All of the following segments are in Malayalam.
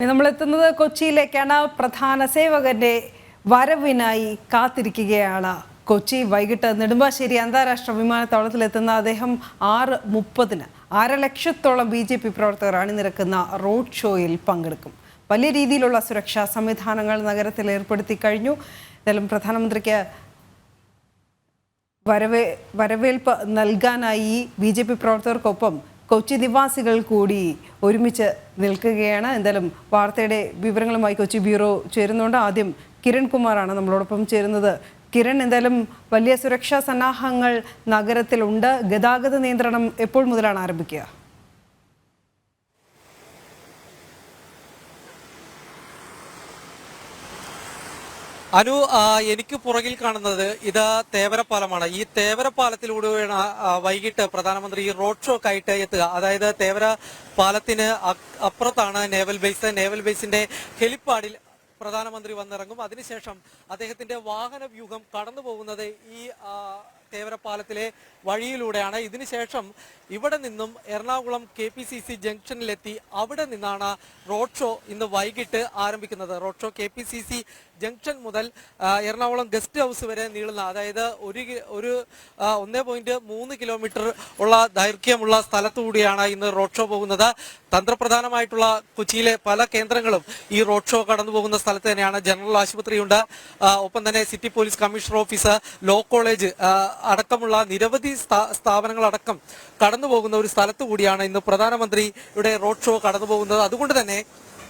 നമ്മളെത്തുന്നത് കൊച്ചിയിലേക്കാണ്. പ്രധാന സേവകന്റെ വരവിനായി കാത്തിരിക്കുകയാണ്. കൊച്ചി വൈകിട്ട് നെടുമ്പാശ്ശേരി അന്താരാഷ്ട്ര വിമാനത്താവളത്തിലെത്തുന്ന അദ്ദേഹം 6:30-ന് 1.5 ലക്ഷത്തോളം BJP പ്രവർത്തകർ അണിനിരക്കുന്ന റോഡ് ഷോയിൽ പങ്കെടുക്കും. വലിയ രീതിയിലുള്ള സുരക്ഷാ സംവിധാനങ്ങൾ നഗരത്തിൽ ഏർപ്പെടുത്തി കഴിഞ്ഞു. എന്തായാലും പ്രധാനമന്ത്രിക്ക് വരവേൽപ്പ് നൽകാനായി BJP പ്രവർത്തകർക്കൊപ്പം കൊച്ചി നിവാസികൾ കൂടി ഒരുമിച്ച് നിൽക്കുകയാണ്. എന്തായാലും വാർത്തയുടെ വിവരങ്ങളുമായി കൊച്ചി ബ്യൂറോ ചേരുന്നുണ്ട്. ആദ്യം കിരൺ കുമാറാണ് നമ്മളോടൊപ്പം ചേരുന്നത്. കിരൺ, എന്തായാലും വലിയ സുരക്ഷാ സന്നാഹങ്ങൾ നഗരത്തിലുണ്ട്. ഗതാഗത നിയന്ത്രണം എപ്പോൾ മുതലാണ് ആരംഭിക്കുക? അനു, എനിക്ക് പുറകിൽ കാണുന്നത് ഇത് തേവരപ്പാലമാണ്. ഈ തേവരപ്പാലത്തിലൂടെയാണ് വൈകിട്ട് പ്രധാനമന്ത്രി ഈ റോഡ് ഷോക്കായിട്ട് എത്തുക. അതായത് തേവര പാലത്തിന് അപ്പുറത്താണ് നേവൽ ബേസ്. നേവൽ ബേസിന്റെ ഹെലിപ്പാഡിൽ പ്രധാനമന്ത്രി വന്നിറങ്ങും. അതിനുശേഷം അദ്ദേഹത്തിന്റെ വാഹന വ്യൂഹം കടന്നു പോകുന്നത് ഈ തേവരപ്പാലത്തിലെ വഴിയിലൂടെയാണ്. ഇതിനുശേഷം ഇവിടെ നിന്നും എറണാകുളം KPCC ജംഗ്ഷനിലെത്തി അവിടെ നിന്നാണ് റോഡ് ഷോ ഇന്ന് വൈകിട്ട് ആരംഭിക്കുന്നത്. റോഡ് ഷോ KPCC ജംഗ്ഷൻ മുതൽ എറണാകുളം ഗസ്റ്റ് ഹൗസ് വരെ നീളുന്ന, അതായത് ഒരു 1.3 കിലോമീറ്റർ ഉള്ള ദൈർഘ്യമുള്ള സ്ഥലത്തുകൂടിയാണ് ഇന്ന് റോഡ് ഷോ പോകുന്നത്. തന്ത്രപ്രധാനമായിട്ടുള്ള കൊച്ചിയിലെ പല കേന്ദ്രങ്ങളും ഈ റോഡ് ഷോ കടന്നു പോകുന്ന സ്ഥലത്ത് തന്നെയാണ്. ജനറൽ ആശുപത്രിയുണ്ട്, ഒപ്പം തന്നെ city police commissioner office, law college അടക്കമുള്ള നിരവധി സ്ഥാപനങ്ങളടക്കം കടന്നു പോകുന്ന ഒരു സ്ഥലത്തു കൂടിയാണ് ഇന്ന് പ്രധാനമന്ത്രിയുടെ റോഡ് ഷോ കടന്നു പോകുന്നത്. അതുകൊണ്ട് തന്നെ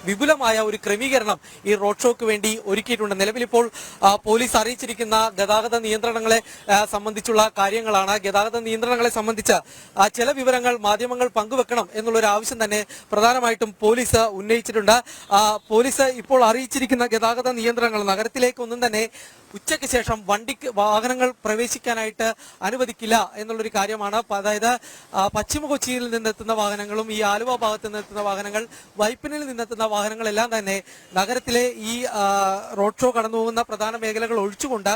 വിപുലമായ ഒരു ക്രമീകരണം ഈ റോഡ് ഷോക്ക് വേണ്ടി ഒരുക്കിയിട്ടുണ്ട്. നിലവിലിപ്പോൾ പോലീസ് അറിയിച്ചിരിക്കുന്ന ഗതാഗത നിയന്ത്രണങ്ങളെ സംബന്ധിച്ചുള്ള കാര്യങ്ങളാണ്. ഗതാഗത നിയന്ത്രണങ്ങളെ സംബന്ധിച്ച ചില വിവരങ്ങൾ മാധ്യമങ്ങൾ പങ്കുവെക്കണം എന്നുള്ളൊരു ആവശ്യം തന്നെ പ്രധാനമായിട്ടും പോലീസ് ഉന്നയിച്ചിട്ടുണ്ട്. പോലീസ് ഇപ്പോൾ അറിയിച്ചിരിക്കുന്ന ഗതാഗത നിയന്ത്രണങ്ങൾ നഗരത്തിലേക്കൊന്നും തന്നെ ഉച്ചയ്ക്ക് ശേഷം വാഹനങ്ങൾ പ്രവേശിക്കാനായിട്ട് അനുവദിക്കില്ല എന്നുള്ളൊരു കാര്യമാണ്. അതായത് പശ്ചിമ കൊച്ചിയിൽ നിന്നെത്തുന്ന വാഹനങ്ങളും ഈ ആലുവ ഭാഗത്ത് നിന്നെത്തുന്ന വാഹനങ്ങൾ, വൈപ്പിനിൽ നിന്നെത്തുന്ന വാഹനങ്ങളെല്ലാം തന്നെ നഗരത്തിലെ ഈ റോഡ് ഷോ കടന്നു പോകുന്ന പ്രധാന മേഖലകൾ ഒഴിച്ചുകൊണ്ട്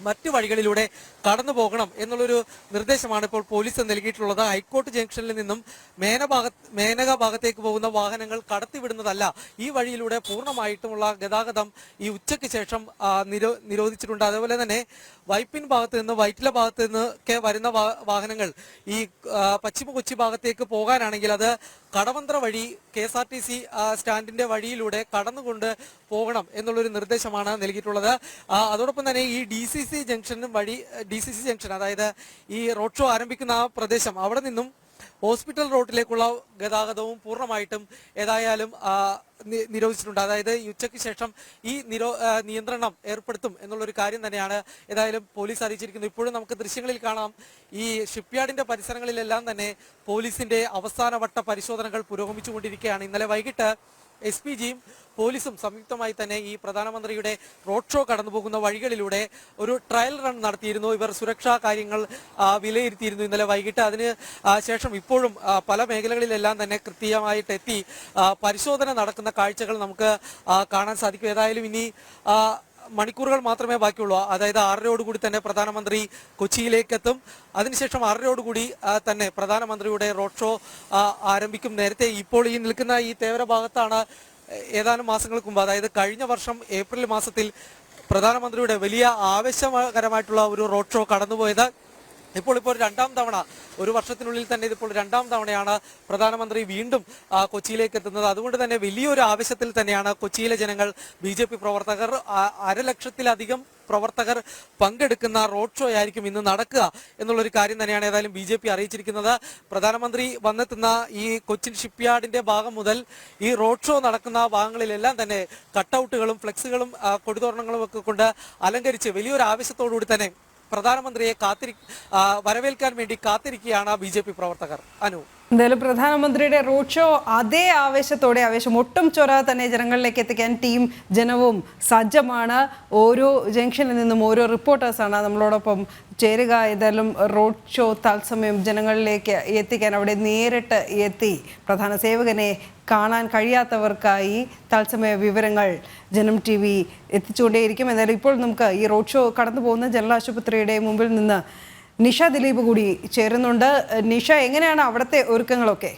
മറ്റു വഴികളിലൂടെ കടന്നു പോകണം എന്നുള്ളൊരു നിർദ്ദേശമാണ് ഇപ്പോൾ പോലീസ് നൽകിയിട്ടുള്ളത്. ഹൈക്കോർട്ട് ജംഗ്ഷനിൽ നിന്നും മേനക ഭാഗത്തേക്ക് പോകുന്ന വാഹനങ്ങൾ കടത്തിവിടുന്നതല്ല. ഈ വഴിയിലൂടെ പൂർണ്ണമായിട്ടുമുള്ള ഗതാഗതം ഈ ഉച്ചയ്ക്ക് ശേഷം നിരോധിച്ചിട്ടുണ്ട്. അതേപോലെ തന്നെ വൈപ്പിൻ ഭാഗത്ത് നിന്ന്, വൈറ്റില ഭാഗത്ത് നിന്നൊക്കെ വരുന്ന വാഹനങ്ങൾ ഈ പശ്ചിമ കൊച്ചി ഭാഗത്തേക്ക് പോകാനാണെങ്കിൽ അത് കടവന്ത്ര വഴി KSRTC സ്റ്റാൻഡിന്റെ വഴിയിലൂടെ കടന്നുകൊണ്ട് പോകണം എന്നുള്ളൊരു നിർദ്ദേശമാണ് നൽകിയിട്ടുള്ളത്. അതോടൊപ്പം തന്നെ ഈ DCC ജംഗ്ഷൻ, അതായത് ഈ റോഡ് ഷോ ആരംഭിക്കുന്ന ആ പ്രദേശം, അവിടെ നിന്നും ഹോസ്പിറ്റൽ റോഡിലേക്കുള്ള ഗതാഗതവും പൂർണ്ണമായിട്ടും ഏതായാലും നിരോധിച്ചിട്ടുണ്ട്. അതായത് ഈ ഉച്ചയ്ക്ക് ശേഷം ഈ നിയന്ത്രണം ഏർപ്പെടുത്തും എന്നുള്ളൊരു കാര്യം തന്നെയാണ് ഏതായാലും പോലീസ് അറിയിച്ചിരിക്കുന്നത്. ഇപ്പോഴും നമുക്ക് ദൃശ്യങ്ങളിൽ കാണാം, ഈ ഷിപ്പ്യാർഡിന്റെ പരിസരങ്ങളിലെല്ലാം തന്നെ പോലീസിന്റെ അവസാനവട്ട പരിശോധനകൾ പുരോഗമിച്ചുകൊണ്ടിരിക്കുകയാണ്. ഇന്നലെ വൈകിട്ട് SPGയും പോലീസും സംയുക്തമായി തന്നെ ഈ പ്രധാനമന്ത്രിയുടെ റോഡ് ഷോ കടന്നു പോകുന്ന വഴികളിലൂടെ ഒരു ട്രയൽ റൺ നടത്തിയിരുന്നു. ഇവർ സുരക്ഷാ കാര്യങ്ങൾ വിലയിരുത്തിയിരുന്നു ഇന്നലെ വൈകിട്ട്. അതിന് ശേഷം ഇപ്പോഴും പല മേഖലകളിലെല്ലാം തന്നെ കൃത്യമായിട്ട് എത്തി പരിശോധന നടക്കുന്ന കാഴ്ചകൾ നമുക്ക് കാണാൻ സാധിക്കും. ഏതായാലും ഇനി മണിക്കൂറുകൾ മാത്രമേ ബാക്കിയുള്ളൂ. അതായത് 6:30 തന്നെ പ്രധാനമന്ത്രി കൊച്ചിയിലേക്ക് എത്തും. അതിനുശേഷം 6:30 തന്നെ പ്രധാനമന്ത്രിയുടെ റോഡ് ഷോ ആരംഭിക്കും. നേരത്തെ ഇപ്പോൾ ഈ നിൽക്കുന്ന ഈ തേവര ഭാഗത്താണ് ഏതാനും മാസങ്ങൾക്ക് മുമ്പ്, അതായത് കഴിഞ്ഞ വർഷം ഏപ്രിൽ മാസത്തിൽ പ്രധാനമന്ത്രിയുടെ വലിയ ആവേശകരമായിട്ടുള്ള ഒരു റോഡ് ഷോ കടന്നുപോയത്. ഇപ്പോൾ രണ്ടാം തവണ, ഒരു വർഷത്തിനുള്ളിൽ തന്നെ ഇതിപ്പോൾ രണ്ടാം തവണയാണ് പ്രധാനമന്ത്രി വീണ്ടും കൊച്ചിയിലേക്ക് എത്തുന്നത്. അതുകൊണ്ട് തന്നെ വലിയൊരു ആവേശത്തിൽ തന്നെയാണ് കൊച്ചിയിലെ ജനങ്ങൾ. BJP പ്രവർത്തകർ 1.5 ലക്ഷത്തിലധികം പ്രവർത്തകർ പങ്കെടുക്കുന്ന റോഡ് ഷോ ആയിരിക്കും ഇന്ന് നടക്കുക എന്നുള്ളൊരു കാര്യം തന്നെയാണ് ഏതായാലും BJP അറിയിച്ചിരിക്കുന്നത്. പ്രധാനമന്ത്രി വന്നെത്തുന്ന ഈ കൊച്ചിൻ ഷിപ്പ്യാർഡിന്റെ ഭാഗം മുതൽ ഈ റോഡ് ഷോ നടക്കുന്ന ഭാഗങ്ങളിലെല്ലാം തന്നെ കട്ടൗട്ടുകളും ഫ്ലെക്സുകളും കൊടിതോരണങ്ങളും ഒക്കെ കൊണ്ട് അലങ്കരിച്ച് വലിയൊരു ആവേശത്തോടുകൂടി തന്നെ പ്രധാനമന്ത്രിയെ വരവേൽക്കാൻ വേണ്ടി കാത്തിരിക്കുകയാണ് BJP പ്രവർത്തകർ. അനു, എന്തായാലും പ്രധാനമന്ത്രിയുടെ റോഡ് ഷോ അതേ ആവേശത്തോടെ, ആവേശം ഒട്ടും ചോരാതെ തന്നെ ജനങ്ങളിലേക്ക് എത്തിക്കാൻ ടീം ജനവും സജ്ജമാണ്. ഓരോ ജംഗ്ഷനിൽ നിന്നും ഓരോ റിപ്പോർട്ടേഴ്സാണ് നമ്മളോടൊപ്പം ചേരുക. ഏതായാലും റോഡ് ഷോ തത്സമയം ജനങ്ങളിലേക്ക് എത്തിക്കാൻ അവിടെ നേരിട്ട് എത്തി പ്രധാന സേവകനെ കാണാൻ കഴിയാത്തവർക്കായി തത്സമയ വിവരങ്ങൾ ജനം TV എത്തിച്ചുകൊണ്ടേയിരിക്കും. എന്തായാലും ഇപ്പോൾ നമുക്ക് ഈ റോഡ് ഷോ കടന്നു പോകുന്ന ജനറൽ ആശുപത്രിയുടെ മുമ്പിൽ നിന്ന് നിഷ ദിലീപ് കൂടി ചേരുന്നുണ്ട്. നിഷ, എങ്ങനെയാണ് അവിടുത്തെ ഒരുക്കങ്ങളൊക്കെ?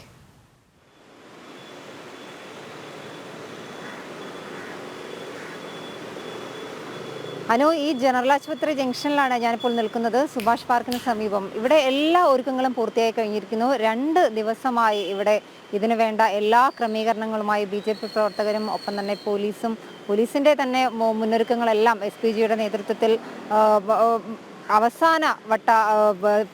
അനു, ഈ ജനറൽ ആശുപത്രി ജംഗ്ഷനിലാണ് ഞാനിപ്പോൾ നിൽക്കുന്നത്, സുഭാഷ് പാർക്കിന് സമീപം. ഇവിടെ എല്ലാ ഒരുക്കങ്ങളും പൂർത്തിയായി കഴിഞ്ഞിരിക്കുന്നു. 2 ദിവസമായി ഇവിടെ ഇതിനു വേണ്ട എല്ലാ ക്രമീകരണങ്ങളുമായി BJP പ്രവർത്തകരും ഒപ്പം തന്നെ പോലീസിന്റെ തന്നെ മുന്നൊരുക്കങ്ങളെല്ലാം SPGയുടെ നേതൃത്വത്തിൽ അവസാന വട്ട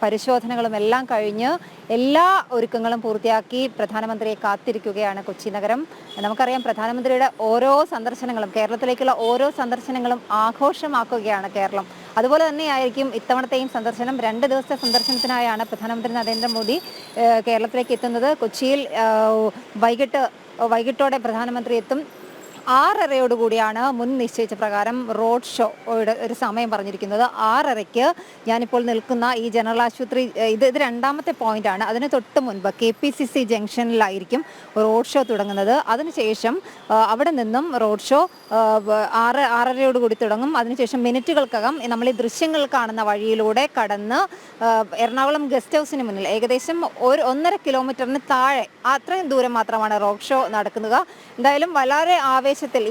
പരിശോധനകളും എല്ലാം കഴിഞ്ഞ് എല്ലാ ഒരുക്കങ്ങളും പൂർത്തിയാക്കി പ്രധാനമന്ത്രിയെ കാത്തിരിക്കുകയാണ് കൊച്ചി നഗരം. നമുക്കറിയാം, പ്രധാനമന്ത്രിയുടെ ഓരോ സന്ദർശനങ്ങളും, കേരളത്തിലേക്കുള്ള ഓരോ സന്ദർശനങ്ങളും ആഘോഷമാക്കുകയാണ് കേരളം. അതുപോലെ തന്നെയായിരിക്കും ഇത്തവണത്തെയും സന്ദർശനം. 2 ദിവസത്തെ സന്ദർശനത്തിനായാണ് പ്രധാനമന്ത്രി നരേന്ദ്രമോദി കേരളത്തിലേക്ക് എത്തുന്നത്. കൊച്ചിയിൽ വൈകിട്ടോടെ പ്രധാനമന്ത്രി എത്തും. 6:30 മുൻ നിശ്ചയിച്ച പ്രകാരം റോഡ് ഷോയുടെ ഒരു സമയം പറഞ്ഞിരിക്കുന്നത്. 6:30 ഞാനിപ്പോൾ നിൽക്കുന്ന ഈ ജനറൽ ആശുപത്രി, ഇത് 2ാമത്തെ പോയിന്റാണ്. അതിന് തൊട്ട് മുൻപ് KPCC ജംഗ്ഷനിലായിരിക്കും റോഡ് ഷോ തുടങ്ങുന്നത്. അതിനുശേഷം അവിടെ നിന്നും റോഡ് ഷോ 6:30 തുടങ്ങും. അതിനുശേഷം മിനിറ്റുകൾക്കകം നമ്മൾ ഈ ദൃശ്യങ്ങൾ കാണുന്ന വഴിയിലൂടെ കടന്ന് എറണാകുളം ഗസ്റ്റ് ഹൗസിന് മുന്നിൽ ഏകദേശം 1.5 കിലോമീറ്ററിന് താഴെ അത്രയും ദൂരം മാത്രമാണ് റോഡ് ഷോ നടക്കുന്നത്. എന്തായാലും വളരെ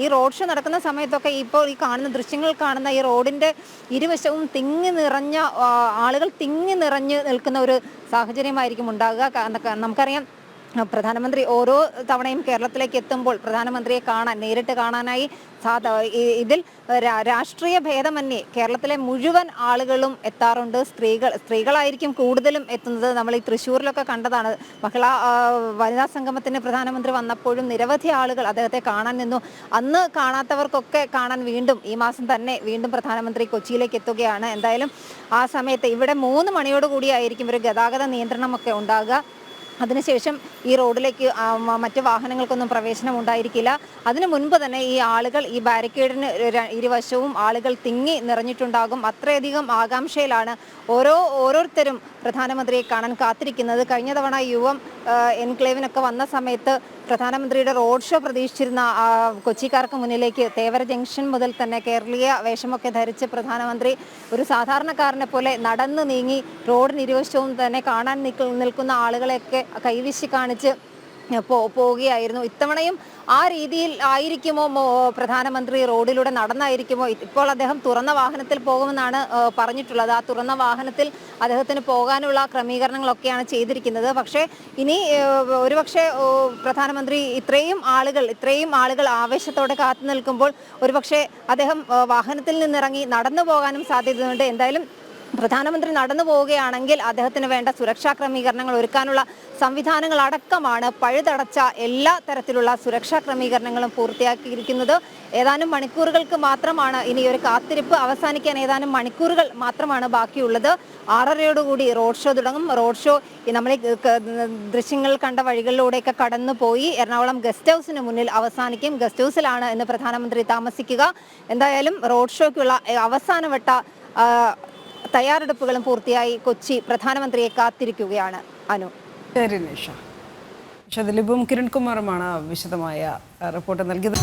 ഈ റോഡ് ഷോ നടക്കുന്ന സമയത്തൊക്കെ ഇപ്പോൾ ഈ കാണുന്ന ദൃശ്യങ്ങൾ കാണുന്ന ഈ റോഡിന്റെ ഇരുവശവും ആളുകൾ തിങ്ങി നിറഞ്ഞ് നിൽക്കുന്ന ഒരു സാഹചര്യമായിരിക്കും ഉണ്ടാകുക. നമുക്കറിയാം, പ്രധാനമന്ത്രി ഓരോ തവണയും കേരളത്തിലേക്ക് എത്തുമ്പോൾ പ്രധാനമന്ത്രിയെ നേരിട്ട് കാണാനായി ഇതിൽ രാഷ്ട്രീയ ഭേദമന്യേ കേരളത്തിലെ മുഴുവൻ ആളുകളും എത്താറുണ്ട്. സ്ത്രീകളായിരിക്കും കൂടുതലും എത്തുന്നത്. നമ്മൾ ഈ തൃശ്ശൂരിലൊക്കെ കണ്ടതാണ്. വനിതാ സംഗമത്തിന് പ്രധാനമന്ത്രി വന്നപ്പോഴും നിരവധി ആളുകൾ അദ്ദേഹത്തെ കാണാൻ നിന്നു. അന്ന് കാണാത്തവർക്കൊക്കെ കാണാൻ ഈ മാസം തന്നെ വീണ്ടും പ്രധാനമന്ത്രി കൊച്ചിയിലേക്ക് എത്തുകയാണ്. എന്തായാലും ആ സമയത്ത് ഇവിടെ 3 മണിയോടുകൂടിയായിരിക്കും ഒരു ഗതാഗത നിയന്ത്രണമൊക്കെ ഉണ്ടാകുക. അതിനുശേഷം ഈ റോഡിലേക്ക് മറ്റ് വാഹനങ്ങൾക്കൊന്നും പ്രവേശനം ഉണ്ടായിരിക്കില്ല. അതിനു മുൻപ് തന്നെ ഈ ആളുകൾ, ഈ ബാരിക്കേഡിന് ഇരുവശവും ആളുകൾ തിങ്ങി നിറഞ്ഞിട്ടുണ്ടാകും. അത്രയധികം ആകാംക്ഷയിലാണ് ഓരോരുത്തരും പ്രധാനമന്ത്രിയെ കാണാൻ കാത്തിരിക്കുന്നത്. കഴിഞ്ഞ തവണ യുവം എൻക്ലേവിനൊക്കെ വന്ന സമയത്ത് പ്രധാനമന്ത്രിയുടെ റോഡ് ഷോ പ്രതീക്ഷിച്ചിരുന്ന കൊച്ചിക്കാർക്ക് മുന്നിലേക്ക് തേവര ജംഗ്ഷൻ മുതൽ തന്നെ കേരളീയ വേഷമൊക്കെ ധരിച്ച് പ്രധാനമന്ത്രി ഒരു സാധാരണക്കാരനെ പോലെ നടന്നു നീങ്ങി റോഡിന് ഇരുവശവും തന്നെ കാണാൻ നിൽക്കുന്ന ആളുകളെയൊക്കെ കൈവീശി കാണിച്ച് പോവുകയായിരുന്നു. ഇത്തവണയും ആ രീതിയിൽ ആയിരിക്കുമോ പ്രധാനമന്ത്രി റോഡിലൂടെ നടന്നായിരിക്കുമോ? ഇപ്പോൾ അദ്ദേഹം തുറന്ന വാഹനത്തിൽ പോകുമെന്നാണ് പറഞ്ഞിട്ടുള്ളത്. ആ തുറന്ന വാഹനത്തിൽ അദ്ദേഹത്തിന് പോകാനുള്ള ക്രമീകരണങ്ങളൊക്കെയാണ് ചെയ്തിരിക്കുന്നത്. പക്ഷേ ഇനി ഒരുപക്ഷെ പ്രധാനമന്ത്രി ഇത്രയും ആളുകൾ ആവേശത്തോടെ കാത്തു നിൽക്കുമ്പോൾ ഒരുപക്ഷെ അദ്ദേഹം വാഹനത്തിൽ നിന്നിറങ്ങി നടന്നു പോകാനും സാധ്യതയുണ്ട്. എന്തായാലും പ്രധാനമന്ത്രി നടന്നു പോവുകയാണെങ്കിൽ അദ്ദേഹത്തിന് വേണ്ട സുരക്ഷാ ക്രമീകരണങ്ങൾ ഒരുക്കാനുള്ള സംവിധാനങ്ങൾ അടക്കമാണ് പഴുതടച്ച എല്ലാ തരത്തിലുള്ള സുരക്ഷാ ക്രമീകരണങ്ങളും പൂർത്തിയാക്കിയിരിക്കുന്നത്. ഏതാനും മണിക്കൂറുകൾക്ക് മാത്രമാണ് ഇനി ഒരു കാത്തിരിപ്പ് അവസാനിക്കാൻ, ഏതാനും മണിക്കൂറുകൾ മാത്രമാണ് ബാക്കിയുള്ളത്. 6:30 റോഡ് ഷോ തുടങ്ങും. റോഡ് ഷോ നമ്മൾ ദൃശ്യങ്ങൾ കണ്ട വഴികളിലൂടെയൊക്കെ കടന്നു പോയി എറണാകുളം ഗസ്റ്റ് ഹൗസിന് മുന്നിൽ അവസാനിക്കും. ഗസ്റ്റ് ഹൗസിലാണ് ഇന്ന് പ്രധാനമന്ത്രി താമസിക്കുക. എന്തായാലും റോഡ് ഷോയ്ക്കുള്ള അവസാനവട്ട തയ്യാറെടുപ്പുകളും പൂർത്തിയായി കൊച്ചി പ്രധാനമന്ത്രിയെ കാത്തിരിക്കുകയാണ്. അനു, ശരി നിഷ. ദിലീപും കിരൺ കുമാറുമാണ് വിശദമായ റിപ്പോർട്ട് നൽകിയത്.